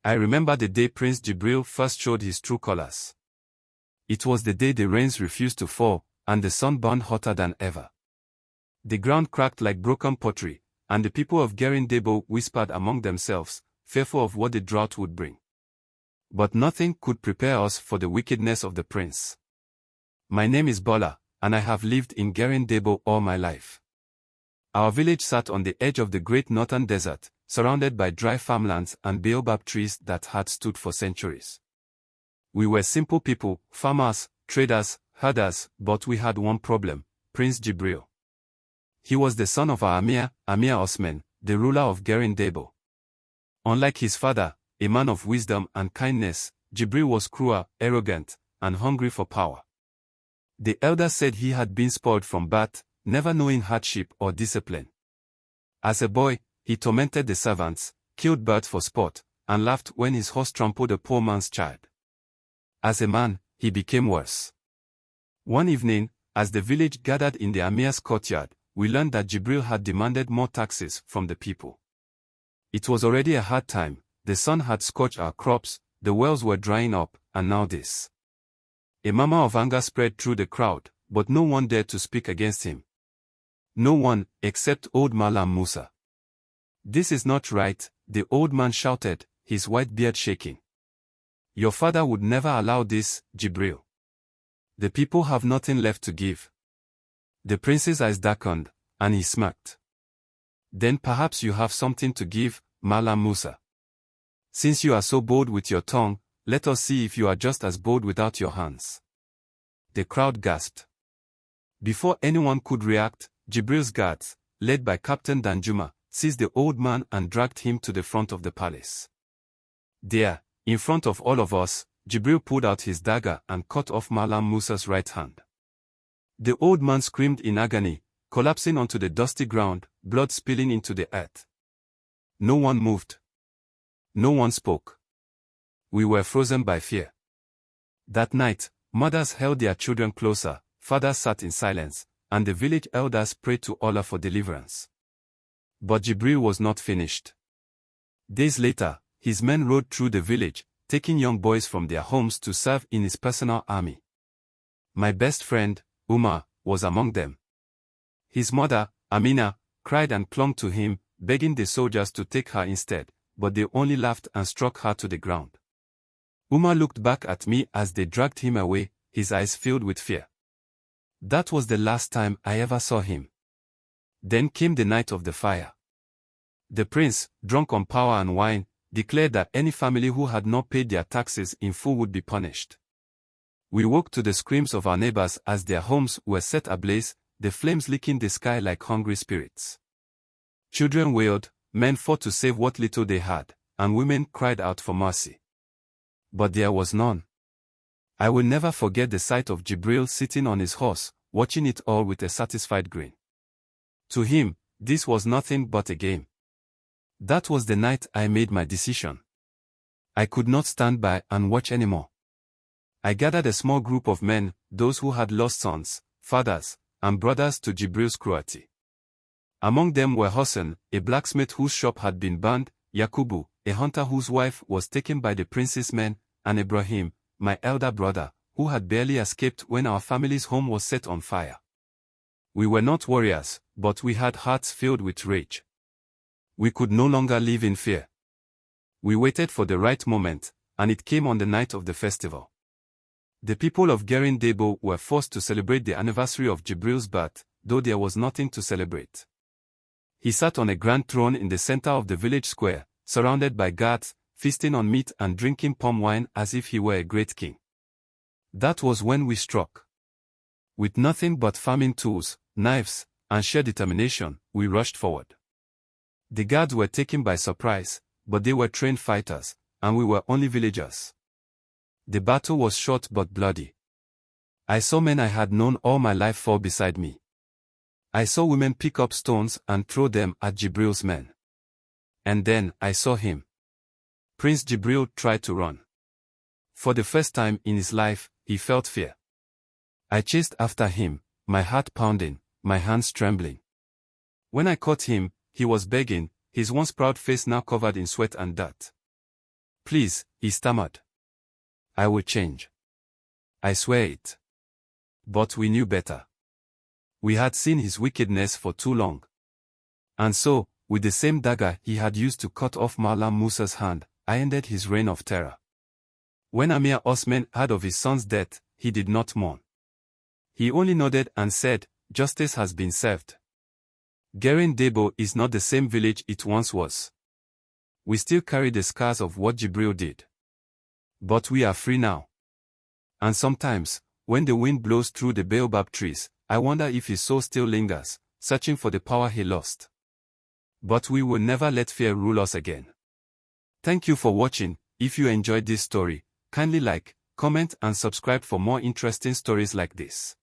I remember the day Prince Jibril first showed his true colors. It was the day the rains refused to fall, and the sun burned hotter than ever. The ground cracked like broken pottery, and the people of Garin Dabo whispered among themselves, fearful of what the drought would bring. But nothing could prepare us for the wickedness of the prince. My name is Bala, and I have lived in Garin Dabo all my life. Our village sat on the edge of the great northern desert, surrounded by dry farmlands and baobab trees that had stood for centuries. We were simple people, farmers, traders, herders, but we had one problem: Prince Jibril. He was the son of our Amir Osman, the ruler of Garin Dabo. Unlike his father, a man of wisdom and kindness, Jibril was cruel, arrogant, and hungry for power. The elders said he had been spoiled from birth, never knowing hardship or discipline. As a boy, he tormented the servants, killed birds for sport, and laughed when his horse trampled a poor man's child. As a man, he became worse. One evening, as the village gathered in the Amir's courtyard, we learned that Jibril had demanded more taxes from the people. It was already a hard time. The sun had scorched our crops, the wells were drying up, and now this. A murmur of anger spread through the crowd, but no one dared to speak against him. No one, except old Mallam Musa. "This is not right," the old man shouted, his white beard shaking. "Your father would never allow this, Jibril. The people have nothing left to give." The prince's eyes darkened, and he smirked. "Then perhaps you have something to give, Mallam Musa. Since you are so bold with your tongue, let us see if you are just as bold without your hands." The crowd gasped. Before anyone could react, Jibril's guards, led by Captain Danjuma, seized the old man and dragged him to the front of the palace. There, in front of all of us, Jibril pulled out his dagger and cut off Mallam Musa's right hand. The old man screamed in agony, collapsing onto the dusty ground, blood spilling into the earth. No one moved. No one spoke. We were frozen by fear. That night, mothers held their children closer, fathers sat in silence, and the village elders prayed to Allah for deliverance. But Jibril was not finished. Days later, his men rode through the village, taking young boys from their homes to serve in his personal army. My best friend, Umar, was among them. His mother, Amina, cried and clung to him, begging the soldiers to take her instead, but they only laughed and struck her to the ground. Umar looked back at me as they dragged him away, his eyes filled with fear. That was the last time I ever saw him. Then came the night of the fire. The prince, drunk on power and wine, declared that any family who had not paid their taxes in full would be punished. We woke to the screams of our neighbors as their homes were set ablaze, the flames licking the sky like hungry spirits. Children wailed, men fought to save what little they had, and women cried out for mercy. But there was none. I will never forget the sight of Jibril sitting on his horse, watching it all with a satisfied grin. To him, this was nothing but a game. That was the night I made my decision. I could not stand by and watch anymore. I gathered a small group of men, those who had lost sons, fathers, and brothers to Jibril's cruelty. Among them were Hossein, a blacksmith whose shop had been burned, Yakubu, a hunter whose wife was taken by the prince's men, and Ibrahim, my elder brother, who had barely escaped when our family's home was set on fire. We were not warriors, but we had hearts filled with rage. We could no longer live in fear. We waited for the right moment, and it came on the night of the festival. The people of Garin Dabo were forced to celebrate the anniversary of Jibril's birth, though there was nothing to celebrate. He sat on a grand throne in the center of the village square, surrounded by guards, feasting on meat and drinking palm wine as if he were a great king. That was when we struck. With nothing but farming tools, knives, and sheer determination, we rushed forward. The guards were taken by surprise, but they were trained fighters, and we were only villagers. The battle was short but bloody. I saw men I had known all my life fall beside me. I saw women pick up stones and throw them at Jibril's men. And then I saw him. Prince Jibril tried to run. For the first time in his life, he felt fear. I chased after him, my heart pounding, my hands trembling. When I caught him, he was begging, his once proud face now covered in sweat and dirt. Please, he stammered. I will change. I swear it. But we knew better. We had seen his wickedness for too long. And so, with the same dagger he had used to cut off Mallam Musa's hand, I ended his reign of terror. When Amir Osman heard of his son's death, he did not mourn. He only nodded and said, "Justice has been served." Garin Dabo is not the same village it once was. We still carry the scars of what Jibril did. But we are free now. And sometimes, when the wind blows through the baobab trees, I wonder if his soul still lingers, searching for the power he lost. But we will never let fear rule us again. Thank you for watching. If you enjoyed this story, kindly like, comment and subscribe for more interesting stories like this.